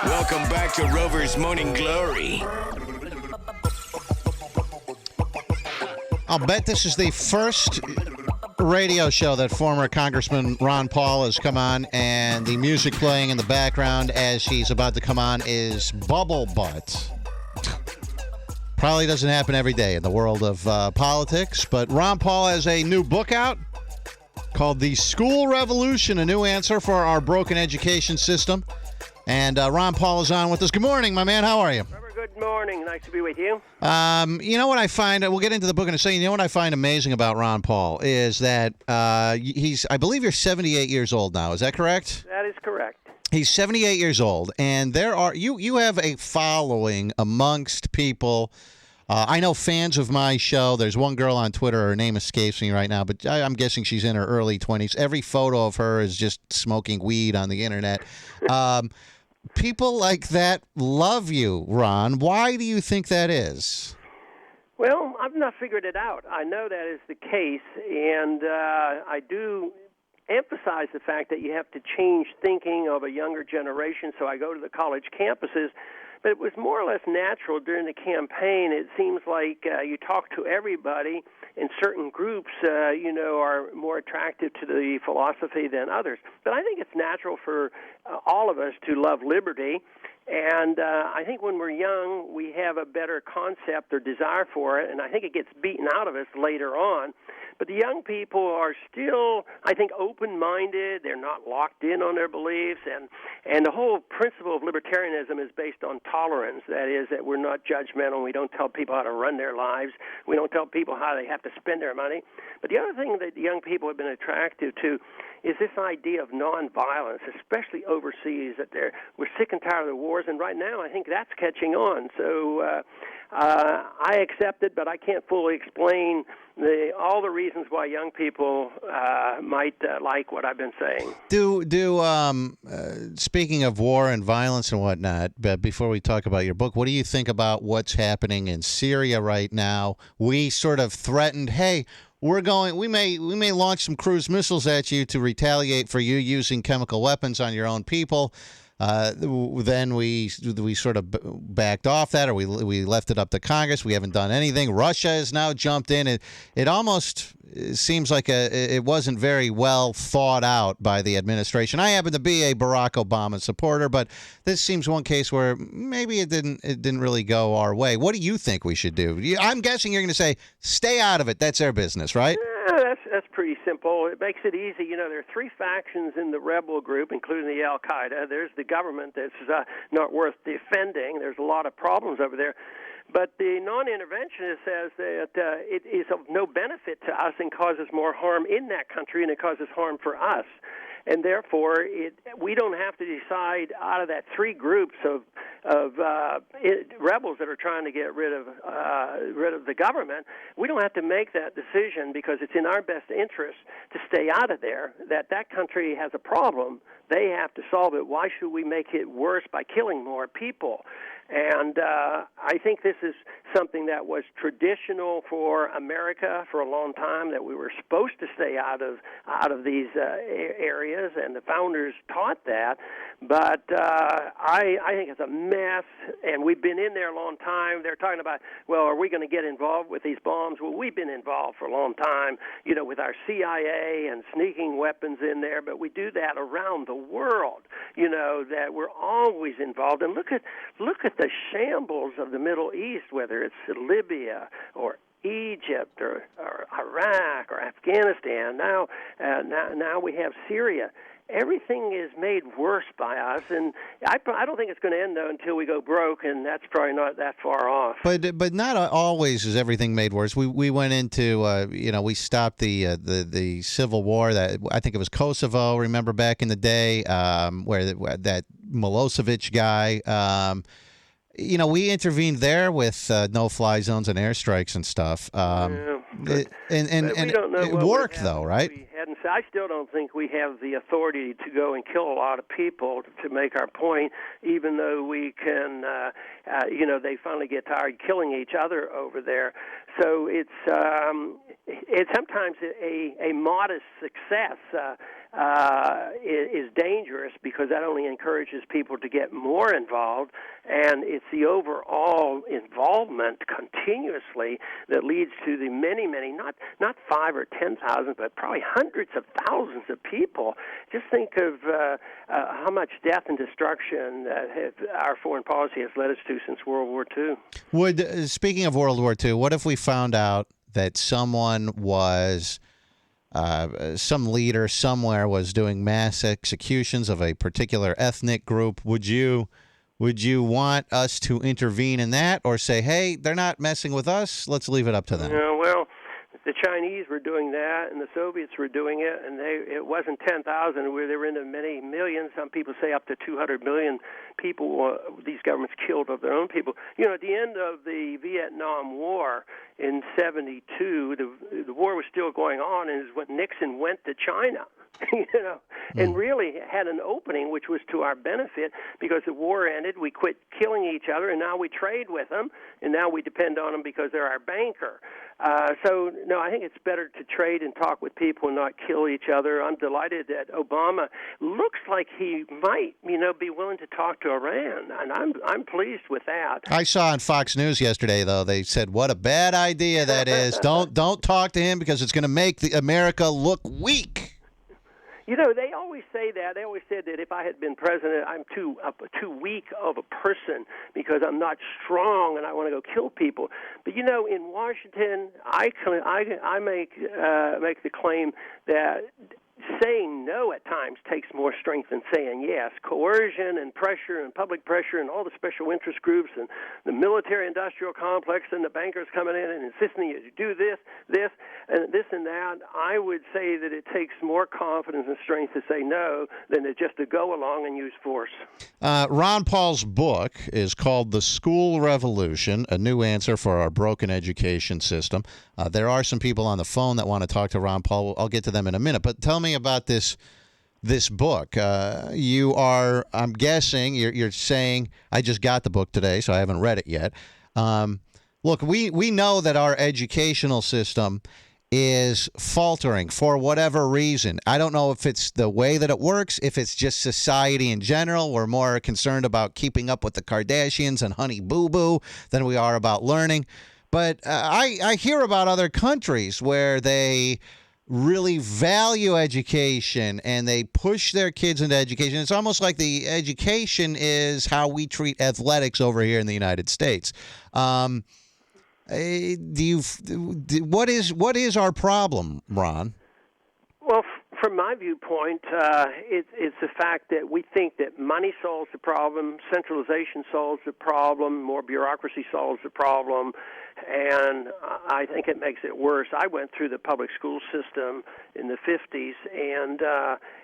Welcome back to Rover's Morning Glory. I'll bet this is the first radio show that former Congressman Ron Paul has come on, and the music playing in the background as he's about to come on is Bubble Butt. Probably doesn't happen every day in the world of politics, but Ron Paul has a new book out called The School Revolution, a new answer for our broken education system. And Ron Paul is on with us. Good morning, my man. How are you? Good morning. Nice to be with you. You know what I find, we'll get into the book in a second. You know what I find amazing about Ron Paul is that I believe you're 78 years old now. Is that correct? That is correct. He's 78 years old, and you have a following amongst people. I know fans of my show. There's one girl on Twitter. Her name escapes me right now, but I'm guessing she's in her early 20s. Every photo of her is just smoking weed on the internet. People like that love you, Ron. Why do you think that is? Well, I've not figured it out. I know that is the case, and I do emphasize the fact that you have to change thinking of a younger generation, so I go to the college campuses. But it was more or less natural during the campaign. It seems like you talk to everybody, and certain groups, are more attractive to the philosophy than others. But I think it's natural for all of us to love liberty. And I think when we're young, we have a better concept or desire for it, and I think it gets beaten out of us later on. But the young people are still, I think, open-minded. They're not locked in on their beliefs. And the whole principle of libertarianism is based on tolerance. That is, that we're not judgmental. We don't tell people how to run their lives. We don't tell people how they have to spend their money. But the other thing that the young people have been attracted to is this idea of nonviolence, especially overseas, that we're sick and tired of the wars. And right now, I think that's catching on. So I accept it, but I can't fully explain all the reasons why young people might like what I've been saying. Speaking of war and violence and whatnot, but before we talk about your book, what do you think about what's happening in Syria right now? We sort of threatened, hey, we may launch some cruise missiles at you to retaliate for you using chemical weapons on your own people. Then we sort of backed off that, or we left it up to Congress. We haven't done anything. Russia has now jumped in. It almost seems like it wasn't very well thought out by the administration. I happen to be a Barack Obama supporter, but this seems one case where maybe it didn't really go our way. What do you think we should do? I'm guessing you're going to say stay out of it. That's their business, right? That's pretty simple. It makes it easy. There are three factions in the rebel group, including the Al-Qaeda. There's the government that's not worth defending. There's a lot of problems over there. But the non-interventionist says that it is of no benefit to us and causes more harm in that country, and it causes harm for us. And therefore, we don't have to decide out of that three groups of rebels that are trying to get rid of the government. We don't have to make that decision because it's in our best interest to stay out of there. That country has a problem. They have to solve it. Why should we make it worse by killing more people? And I think this is something that was traditional for America for a long time, that we were supposed to stay out of these areas, and the founders taught that. But I think it's a mess, and we've been in there a long time. They're talking about, well, are we going to get involved with these bombs? Well, we've been involved for a long time, with our CIA and sneaking weapons in there, but we do that around the world, that we're always involved. And look at the shambles of the Middle East, whether it's Libya or Egypt or Iraq or Afghanistan. Now we have Syria. Everything is made worse by us, and I don't think it's going to end, though, until we go broke, and that's probably not that far off. But not always is everything made worse. We went into, we stopped the civil war. That I think it was Kosovo, remember, back in the day, where that Milosevic guy, we intervened there with no-fly zones and airstrikes and stuff. And we don't know it what worked, would happen though, if right? we hadn't. I still don't think we have the authority to go and kill a lot of people to make our point, even though we can, they finally get tired of killing each other over there. So it's sometimes a modest success is dangerous because that only encourages people to get more involved, and it's the overall involvement continuously that leads to the many, not 5 or 10,000, but probably hundreds of thousands of people. Just think of how much death and destruction our foreign policy has led us to since World War II. Speaking of World War II, what if we found out that someone was some leader somewhere was doing mass executions of a particular ethnic group? Would you want us to intervene in that, or say, hey, they're not messing with us, let's leave it up to them? Well, the Chinese were doing that, and the Soviets were doing it, and it wasn't 10,000. They were into many millions. Some people say up to 200 million people these governments killed of their own people. At the end of the Vietnam War in '72, the war was still going on, and it was when Nixon went to China. And really had an opening, which was to our benefit, because the war ended, we quit killing each other, and now we trade with them, and now we depend on them because they're our banker. No, I think it's better to trade and talk with people and not kill each other. I'm delighted that Obama looks like he might, be willing to talk to Iran, and I'm pleased with that. I saw on Fox News yesterday, though, they said, what a bad idea that is. Don't talk to him because it's going to make America look weak. They always say that. They always said that if I had been president, I'm too weak of a person because I'm not strong and I want to go kill people. But in Washington, I make the claim that saying no at times takes more strength than saying yes. Coercion and pressure and public pressure and all the special interest groups and the military-industrial complex and the bankers coming in and insisting you do this, and that. I would say that it takes more confidence and strength to say no than just to go along and use force. Ron Paul's book is called The School Revolution, A New Answer for Our Broken Education System. There are some people on the phone that want to talk to Ron Paul. I'll get to them in a minute. But tell me about this book. You are, I'm guessing, you're saying, I just got the book today, so I haven't read it yet. Look, we know that our educational system is faltering for whatever reason. I don't know if it's the way that it works, if it's just society in general. We're more concerned about keeping up with the Kardashians and Honey Boo Boo than we are about learning. But I hear about other countries where they really value education and they push their kids into education. It's almost like the education is how we treat athletics over here in the United States. What is our problem, Ron? Well, from my viewpoint, it's the fact that we think that money solves the problem, centralization solves the problem, more bureaucracy solves the problem, and I think it makes it worse. I went through the public school system in the 50s, and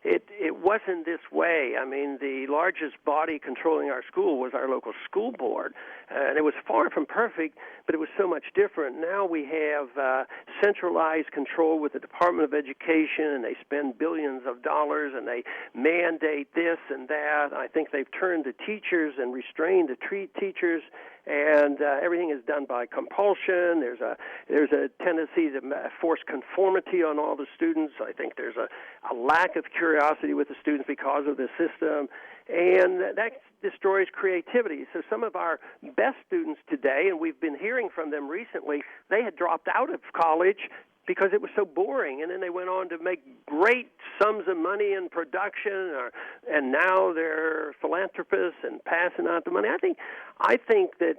it wasn't this way. I mean, the largest body controlling our school was our local school board, and it was far from perfect, but it was so much different. Now we have centralized control with the Department of Education, and they spend billions of dollars, and they mandate this and that. I think they've turned to teachers and restrained the teachers, and everything is done by compulsion. There's a tendency to force conformity on all the students. I think there's a lack of curiosity with the students because of this system, and that destroys creativity. So some of our best students today, and we've been hearing from them recently, they had dropped out of college because it was so boring, and then they went on to make great sums of money in production, and now they're philanthropists and passing out the money. I think that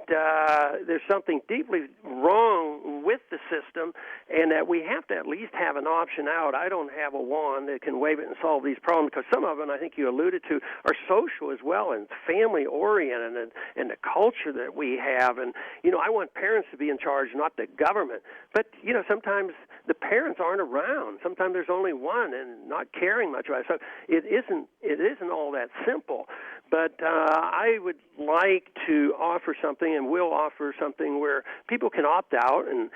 there's something deeply wrong with the system, and that we have to at least have an option out. I don't have a wand that can wave it and solve these problems, because some of them, I think you alluded to, are social as well and family-oriented, and the culture that we have. And, I want parents to be in charge, not the government. But, sometimes the parents aren't around. Sometimes there's only one and not caring much about it. So it isn't all that simple. But I would like to offer something, and will offer something, where people can opt out and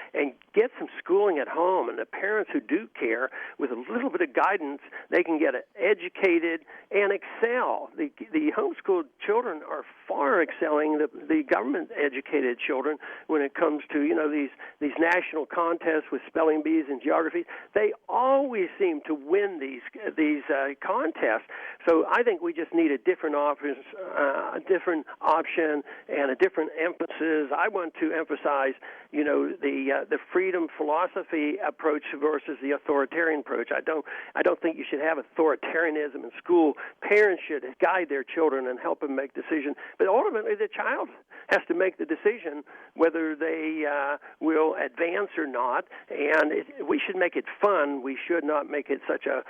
get some schooling at home. And the parents who do care, with a little bit of guidance, they can get educated and excel. The homeschooled children are far excelling the government-educated children when it comes to, these national contests with spelling bees and geography. They always seem to win these contests. So I think we just need a different option and a different emphasis. I want to emphasize, the freedom philosophy approach versus the authoritarian approach. I don't think you should have authoritarianism in school. Parents should guide their children and help them make decisions. But ultimately, the child has to make the decision whether they will advance or not. And we should make it fun. We should not make it such a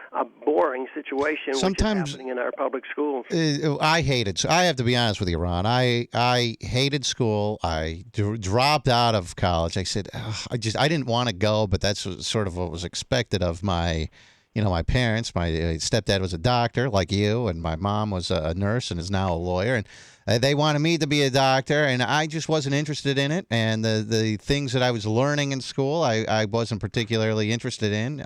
boring situation, Sometimes, which is happening in our public schools. I hated. I have to be honest with you, Ron. I hated school. I dropped out of college. I said I didn't want to go, but that's sort of what was expected of my parents. My stepdad was a doctor, like you, and my mom was a nurse and is now a lawyer. And they wanted me to be a doctor, and I just wasn't interested in it. And the things that I was learning in school, I wasn't particularly interested in.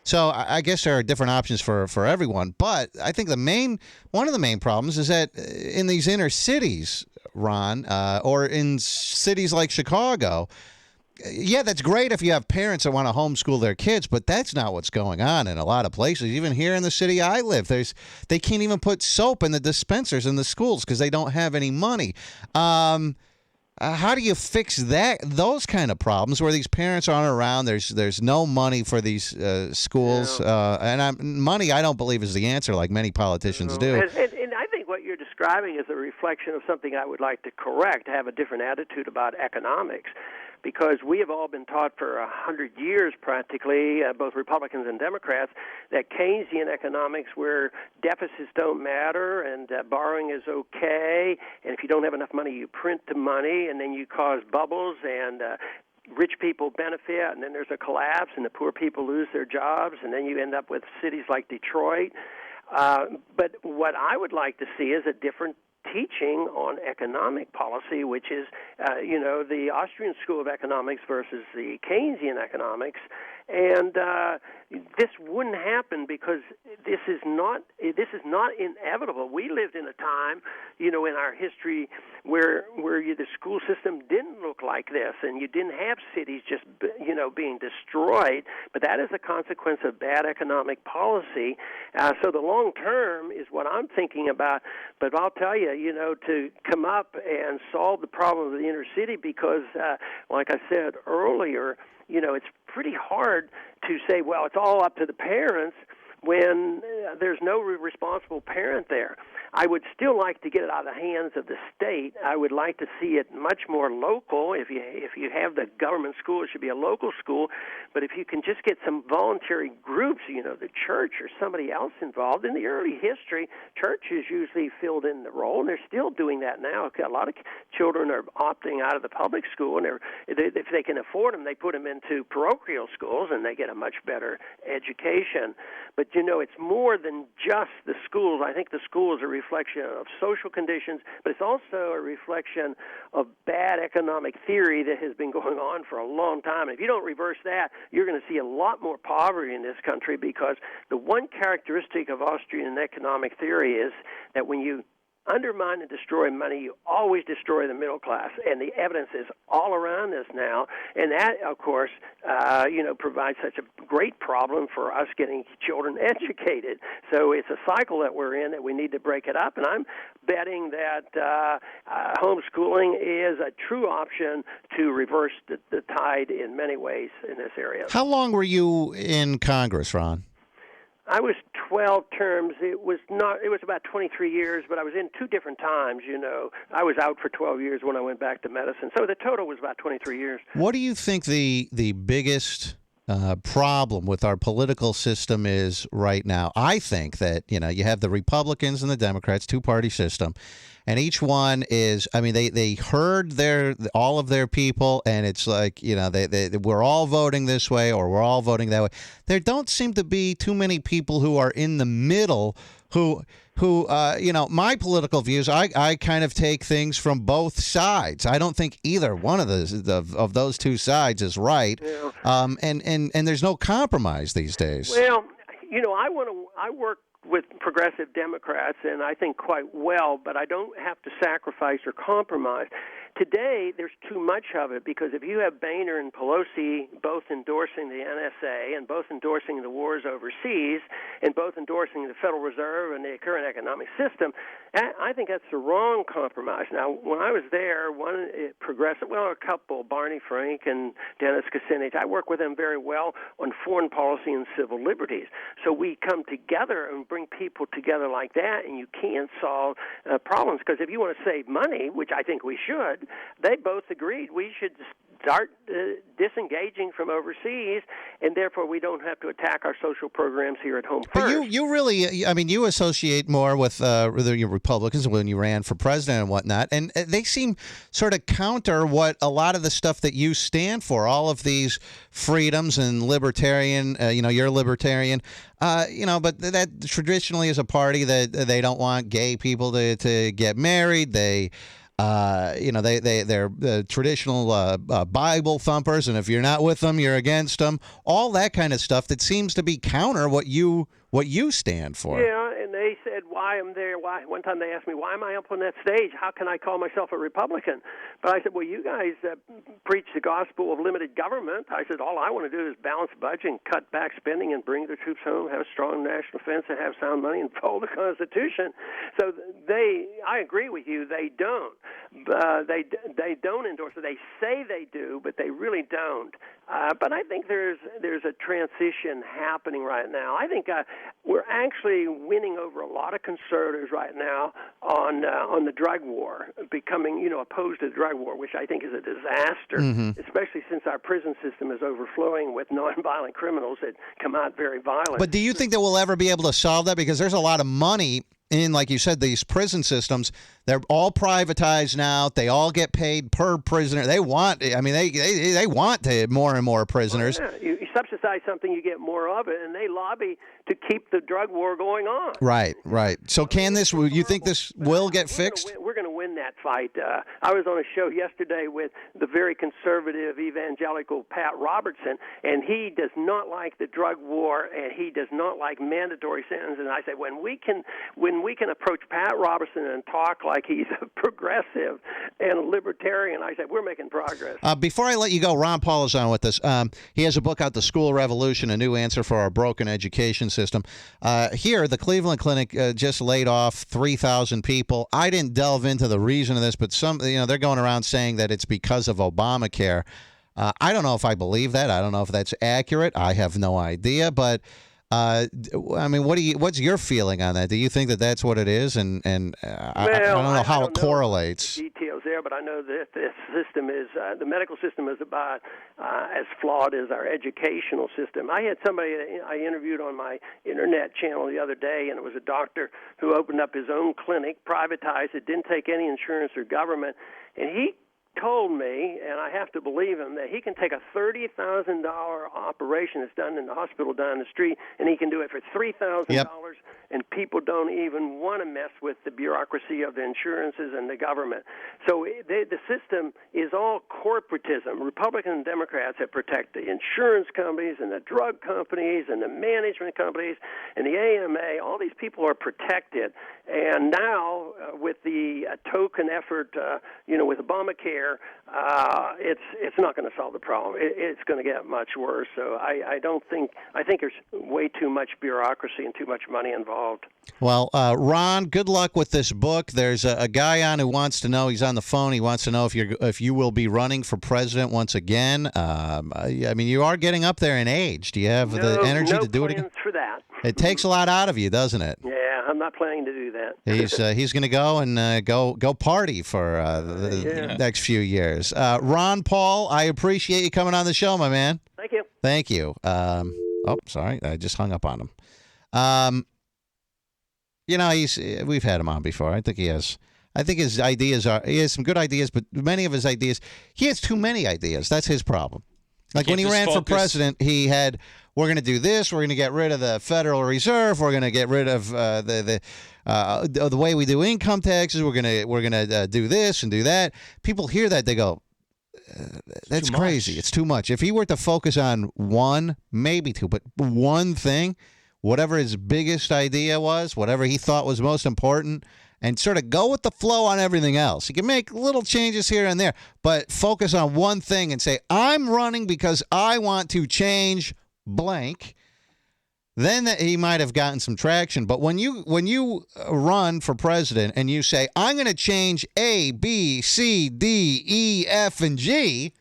So I guess there are different options for everyone. But I think one of the main problems is that in these inner cities, Ron, or in cities like Chicago, yeah, that's great if you have parents that want to homeschool their kids, but that's not what's going on in a lot of places. Even here in the city I live, they can't even put soap in the dispensers in the schools because they don't have any money. How do you fix those kind of problems where these parents aren't around? There's no money for these schools, money I don't believe is the answer, like many politicians do. And I think what you're describing is a reflection of something I would like to correct, have a different attitude about economics. Because we have all been taught for 100 years practically, both Republicans and Democrats, that Keynesian economics, where deficits don't matter and borrowing is okay, and if you don't have enough money, you print the money, and then you cause bubbles, and rich people benefit, and then there's a collapse, and the poor people lose their jobs, and then you end up with cities like Detroit. But what I would like to see is a different teaching on economic policy, which is, the Austrian School of Economics versus the Keynesian economics. And this wouldn't happen because this is not inevitable. We lived in a time, in our history where the school system didn't look like this, and you didn't have cities just being destroyed. But that is a consequence of bad economic policy. So the long term is what I'm thinking about. But I'll tell you, to come up and solve the problem of the inner city, because, like I said earlier, it's pretty hard to say, well, it's all up to the parents when there's no responsible parent there. I would still like to get it out of the hands of the state. I would like to see it much more local. If you have the government school, it should be a local school. But if you can just get some voluntary groups, the church or somebody else involved. In the early history, churches usually filled in the role, and they're still doing that now. A lot of children are opting out of the public school, and if they can afford them, they put them into parochial schools, and they get a much better education. But, it's more than just the schools. I think the school is a reflection of social conditions, but it's also a reflection of bad economic theory that has been going on for a long time. And if you don't reverse that, you're going to see a lot more poverty in this country, because the one characteristic of Austrian economic theory is that when you undermine and destroy money, you always destroy the middle class, and the evidence is all around us now. And that, of course, provides such a great problem for us getting children educated. So it's a cycle that we're in that we need to break it up. And I'm betting that homeschooling is a true option to reverse the tide in many ways in this area. How long were you in Congress, Ron? I was 12 terms. It was about 23 years, but I was in two different times, I was out for 12 years when I went back to medicine. So the total was about 23 years. What do you think the biggest problem with our political system is right now? I think that, you have the Republicans and the Democrats, two-party system, and each one is, I mean, they heard all of their people, and it's like, we're all voting this way or we're all voting that way. There don't seem to be too many people who are in the middle who my political views, I kind of take things from both sides. I don't think either one of those two sides is right. Yeah. And there's no compromise these days. Well, I work with progressive Democrats, and I think quite well, but I don't have to sacrifice or compromise. Today, there's too much of it, because if you have Boehner and Pelosi both endorsing the NSA and both endorsing the wars overseas and both endorsing the Federal Reserve and the current economic system, I think that's the wrong compromise. Now, when I was there, a couple, Barney Frank and Dennis Kucinich, I work with them very well on foreign policy and civil liberties. So we come together and bring people together like that, and you can't solve problems, because if you want to save money, which I think we should, they both agreed we should start disengaging from overseas, and therefore we don't have to attack our social programs here at home first. But you really, I mean, you associate more with the Republicans when you ran for president and whatnot, and they seem sort of counter what a lot of the stuff that you stand for, all of these freedoms and libertarian, you're libertarian, but that traditionally is a party that they don't want gay people to get married. They're the traditional Bible thumpers, and if you're not with them, you're against them. All that kind of stuff that seems to be counter what you stand for. Yeah, and they said why I'm there. Why? One time they asked me, why am I up on that stage? How can I call myself a Republican? But I said, well, you guys preach the gospel of limited government. I said, all I want to do is balance budget and cut back spending and bring the troops home, have a strong national defense, and have sound money and follow the Constitution. So I agree with you. They don't. They don't endorse it. They say they do, but they really don't. But I think there's a transition happening right now. I think we're actually winning over a lot of conservatives right now on the drug war, becoming opposed to the drug war, which I think is a disaster, especially since our prison system is overflowing with nonviolent criminals that come out very violent. But do you think that we'll ever be able to solve that? Because there's a lot of money in, like you said, these prison systems. They're all privatized now. They all get paid per prisoner. They want more and more prisoners. Well, yeah. You subsidize something, you get more of it, and they lobby to keep the drug war going on. Right. So you think this will get fixed? We're going to win that fight. I was on a show yesterday with the very conservative evangelical Pat Robertson, and he does not like the drug war, and he does not like mandatory sentences. And I said, when we can approach Pat Robertson and talk like he's a progressive and a libertarian, I said, we're making progress. Before I let you go, Ron Paul is on with us. He has a book out, The School Revolution, A New Answer for Our Broken Education System. Here, the Cleveland Clinic just laid off 3,000 people. I didn't delve into the reason of this, but they're going around saying that it's because of Obamacare. I don't know if I believe that. I don't know if that's accurate. I have no idea, but I mean, what's your feeling on that? Do you think that that's what it is? And I don't know how it correlates. The details there, but I know that this system is the medical system is about as flawed as our educational system. I had somebody I interviewed on my internet channel the other day, and it was a doctor who opened up his own clinic, privatized it, didn't take any insurance or government, and he told me, and I have to believe him, that he can take a $30,000 operation that's done in the hospital down the street, and he can do it for $3,000, and people don't even want to mess with the bureaucracy of the insurances and the government. So the system is all corporatism. Republicans and Democrats have protected the insurance companies and the drug companies and the management companies and the AMA. All these people are protected. And now, with the token effort, with Obamacare, it's not going to solve the problem. It's going to get much worse. So I think there's way too much bureaucracy and too much money involved. Well, Ron, good luck with this book. There's a guy on who wants to know. He's on the phone. He wants to know if you will be running for president once again. I mean, you are getting up there in age. Do you have the energy to do it again? No plans for that. It takes a lot out of you, doesn't it? Yeah, I'm not planning to do that. He's going to go and go party for the next few years. Ron Paul, I appreciate you coming on the show, my man. Thank you. Thank you. Sorry, I just hung up on him. We've had him on before. I think he has I think his ideas he has some good ideas, but many of his ideas, he has too many ideas. That's his problem. Like when he ran for president, he had, we're going to do this, we're going to get rid of the Federal Reserve, we're going to get rid of the way we do income taxes, we're going to do this and do that. People hear that, they go, that's crazy. It's too much. If he were to focus on one, maybe two, but one thing, whatever his biggest idea was, whatever he thought was most important, and sort of go with the flow on everything else. He can make little changes here and there, but focus on one thing and say, I'm running because I want to change blank. Then he might have gotten some traction. But when you run for president and you say, I'm going to change A, B, C, D, E, F, and G,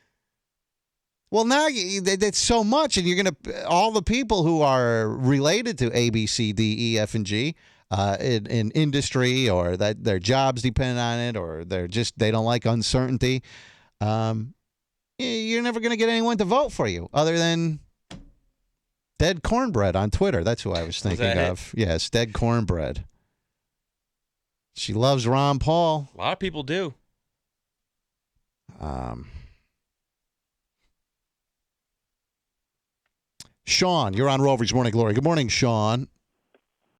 well, now that's so much, and you're going to, all the people who are related to A, B, C, D, E, F, and G, in industry, or that their jobs depend on it, or they don't like uncertainty, you're never going to get anyone to vote for you other than Dead Cornbread on Twitter. That's who I was thinking of. Yes, Dead Cornbread. She loves Ron Paul. A lot of people do. Sean, you're on Rover's Morning Glory. Good morning, Sean.